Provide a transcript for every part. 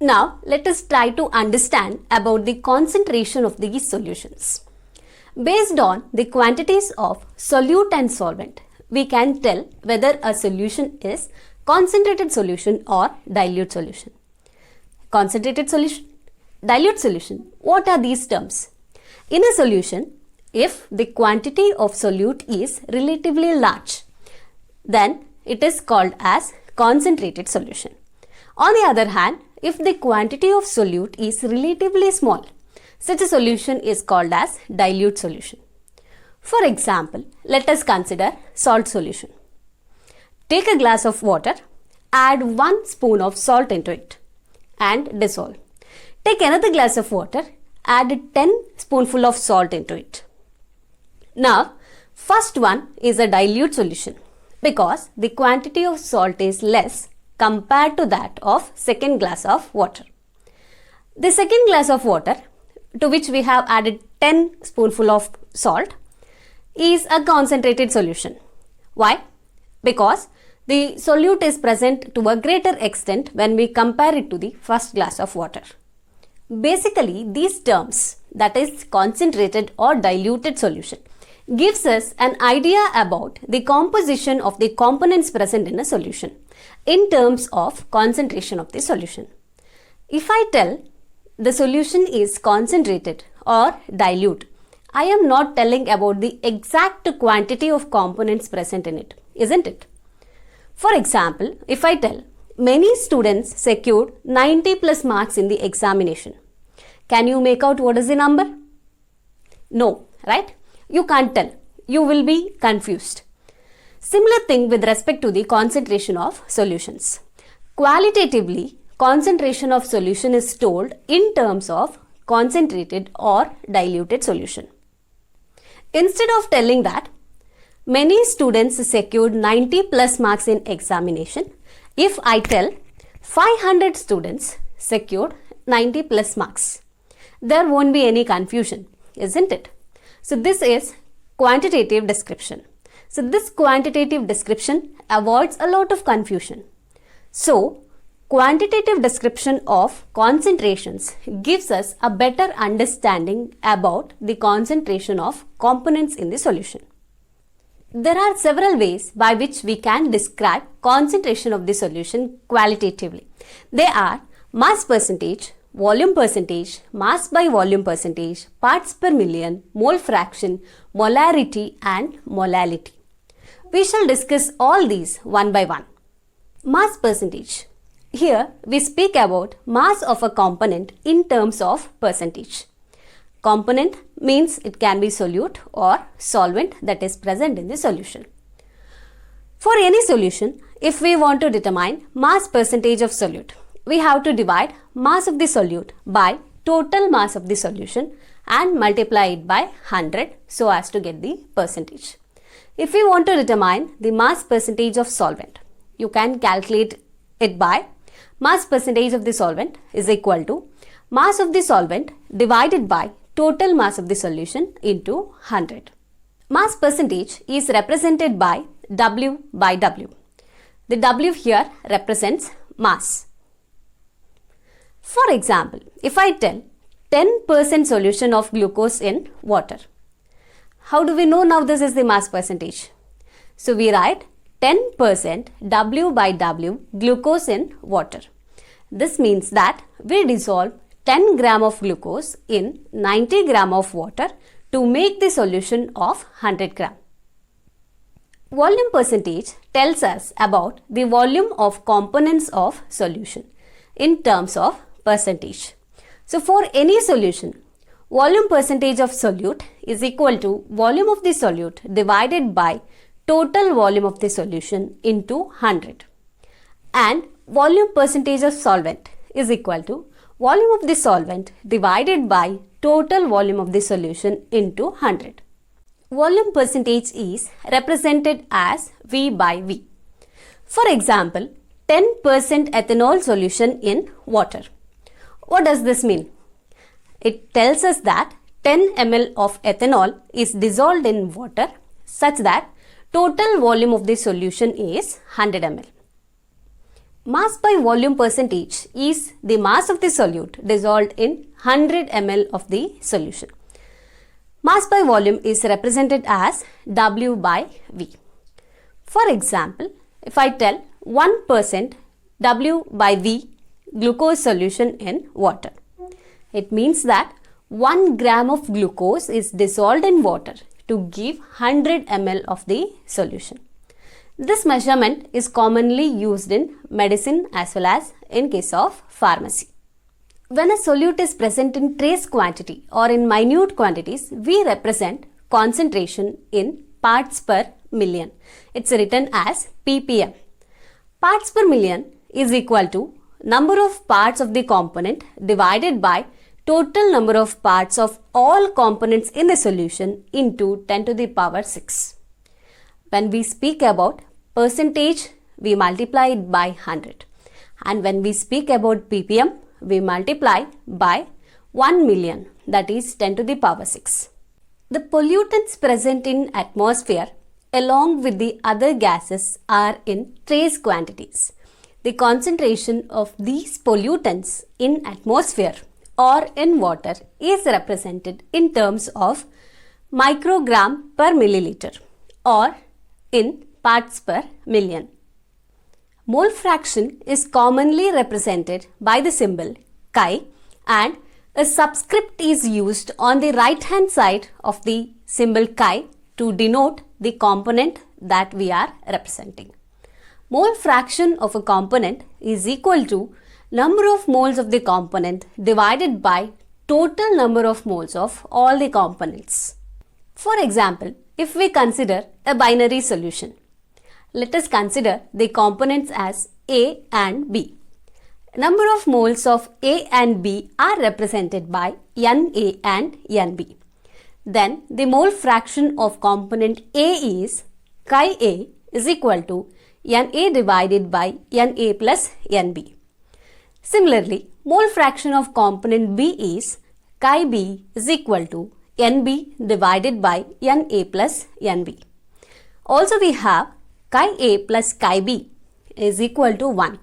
Now let us try to understand about the concentration of these solutions. Based on the quantities of solute and solvent, we can tell whether a solution is concentrated solution or dilute solution. Concentrated solution, dilute solution. What are these terms? In a solution, if the quantity of solute is relatively large, then it is called as concentrated solution. On the other hand, if the quantity of solute is relatively small, such a solution is called as dilute solution. For example, let us consider salt solution. Take a glass of water, add 1 spoon of salt into it and dissolve. Take another glass of water, add 10 spoonful of salt into it. Now, first one is a dilute solution because the quantity of salt is less compared to that of second glass of water. The second glass of water, to which we have added 10 spoonful of salt, is a concentrated solution. Why? Because the solute is present to a greater extent when we compare it to the first glass of water. Basically, these terms, that is concentrated or diluted solution, gives us an idea about the composition of the components present in a solution in terms of concentration of the solution. If I tell the solution is concentrated or dilute, I am not telling about the exact quantity of components present in it, isn't it? For example, if I tell many students secured 90 plus marks in the examination, can you make out what is the number? No, right? You can't tell. You will be confused. Similar thing with respect to the concentration of solutions. Qualitatively, concentration of solution is told in terms of concentrated or diluted solution. Instead of telling that many students secured 90 plus marks in examination, if I tell 500 students secured 90 plus marks, there won't be any confusion, isn't it? So this is quantitative description. So this quantitative description avoids a lot of confusion. So quantitative description of concentrations gives us a better understanding about the concentration of components in the solution. There are several ways by which we can describe concentration of the solution qualitatively. They are mass percentage, volume percentage, mass by volume percentage, parts per million, mole fraction, molarity and molality. We shall discuss all these one by one. Mass percentage. Here we speak about mass of a component in terms of percentage. Component means it can be solute or solvent that is present in the solution. For any solution, if we want to determine mass percentage of solute, we have to divide mass of the solute by total mass of the solution and multiply it by 100 so as to get the percentage. If we want to determine the mass percentage of solvent, you can calculate it by mass percentage of the solvent is equal to mass of the solvent divided by total mass of the solution into 100. Mass percentage is represented by W by W. The W here represents mass. For example, if I tell 10% solution of glucose in water, how do we know now this is the mass percentage? So we write 10% W by W glucose in water. This means that we dissolve 10 gram of glucose in 90 gram of water to make the solution of 100 gram. Volume percentage tells us about the volume of components of solution in terms of percentage. So for any solution, volume percentage of solute is equal to volume of the solute divided by total volume of the solution into 100. And volume percentage of solvent is equal to volume of the solvent divided by total volume of the solution into 100. Volume percentage is represented as V by V. For example, 10% ethanol solution in water. What does this mean? It tells us that 10 ml of ethanol is dissolved in water such that total volume of the solution is 100 ml. Mass by volume percentage is the mass of the solute dissolved in 100 ml of the solution. Mass by volume is represented as W by V. For example, if I tell 1% W by V glucose solution in water, it means that 1 gram of glucose is dissolved in water to give 100 ml of the solution. This measurement is commonly used in medicine as well as in case of pharmacy. When a solute is present in trace quantity or in minute quantities, we represent concentration in parts per million. It's written as ppm. Parts per million is equal to number of parts of the component divided by total number of parts of all components in the solution into 10 to the power 6. When we speak about percentage, we multiply it by 100. And when we speak about ppm, we multiply by 1 million, that is 10 to the power 6. The pollutants present in atmosphere along with the other gases are in trace quantities. The concentration of these pollutants in atmosphere or in water is represented in terms of microgram per milliliter or in parts per million. Mole fraction is commonly represented by the symbol chi and a subscript is used on the right hand side of the symbol chi to denote the component that we are representing. Mole fraction of a component is equal to number of moles of the component divided by total number of moles of all the components. For example, if we consider a binary solution, let us consider the components as A and B. Number of moles of A and B are represented by Na and Nb. Then the mole fraction of component A is chi A is equal to Na divided by Na plus Nb. Similarly, mole fraction of component B is chi B is equal to Nb divided by Na plus Nb. Also we have chi A plus chi B is equal to 1.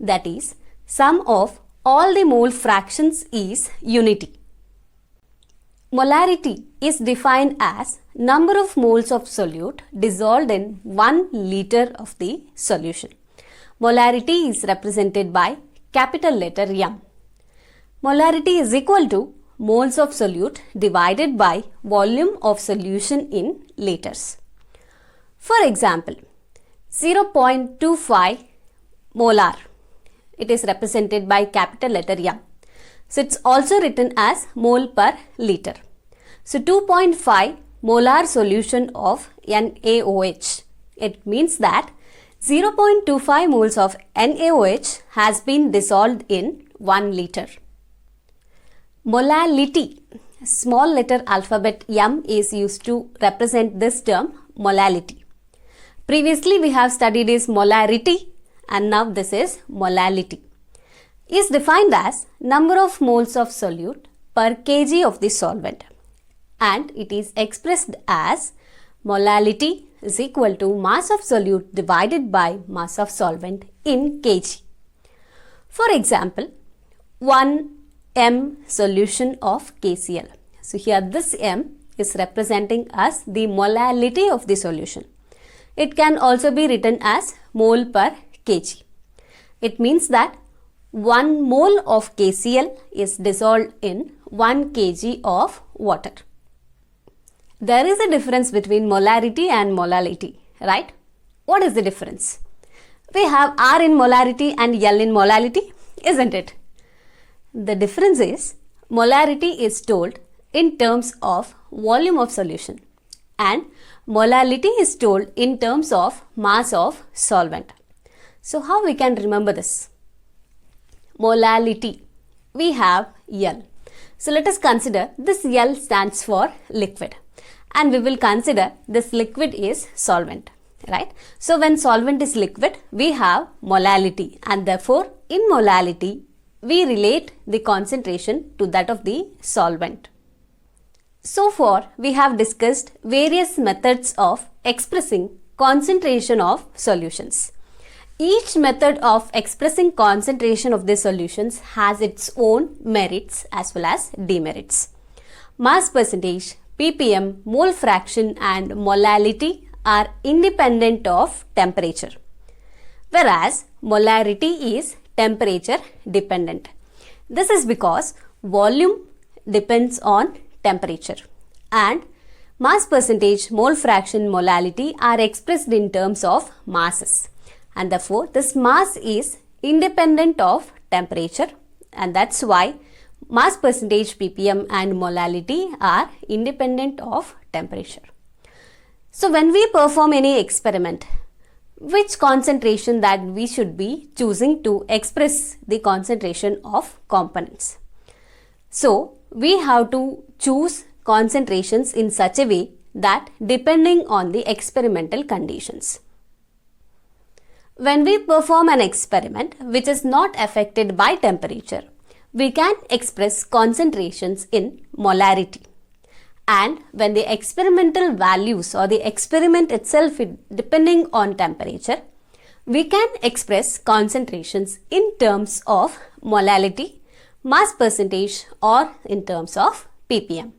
That is, sum of all the mole fractions is unity. Molarity is defined as number of moles of solute dissolved in 1 liter of the solution. Molarity is represented by capital letter M. Molarity is equal to moles of solute divided by volume of solution in liters. For example, 0.25 molar. It is represented by capital letter M. So it's also written as mole per liter. So 2.5 molar solution of NaOH. It means that 0.25 moles of NaOH has been dissolved in 1 liter. Molality. Small letter alphabet M is used to represent this term molality. Previously we have studied is molarity and now this is molality. Is defined as number of moles of solute per kg of the solvent, and it is expressed as molality is equal to mass of solute divided by mass of solvent in kg. For example, 1 m solution of KCl. So here this m is representing as the molality of the solution. It can also be written as mole per kg. It means that 1 mole of KCl is dissolved in 1 kg of water. There is a difference between molarity and molality, right? What is the difference? We have R in molarity and L in molality, isn't it? The difference is molarity is told in terms of volume of solution and molality is told in terms of mass of solvent. So how we can remember this? Molality, we have L. So let us consider this L stands for liquid and we will consider this liquid is solvent, right? So when solvent is liquid, we have molality and therefore in molality, we relate the concentration to that of the solvent. So far, we have discussed various methods of expressing concentration of solutions. Each method of expressing concentration of the solutions has its own merits as well as demerits. Mass percentage, ppm, mole fraction and molality are independent of temperature, whereas molarity is temperature dependent. This is because volume depends on temperature and mass percentage, mole fraction, molality are expressed in terms of masses, and therefore this mass is independent of temperature, and that's why mass percentage, ppm and molality are independent of temperature. So when we perform any experiment, which concentration that we should be choosing to express the concentration of components? So we have to choose concentrations in such a way that depending on the experimental conditions. When we perform an experiment which is not affected by temperature, we can express concentrations in molarity. And when the experimental values or the experiment itself is depending on temperature, we can express concentrations in terms of molality, mass percentage or in terms of ppm.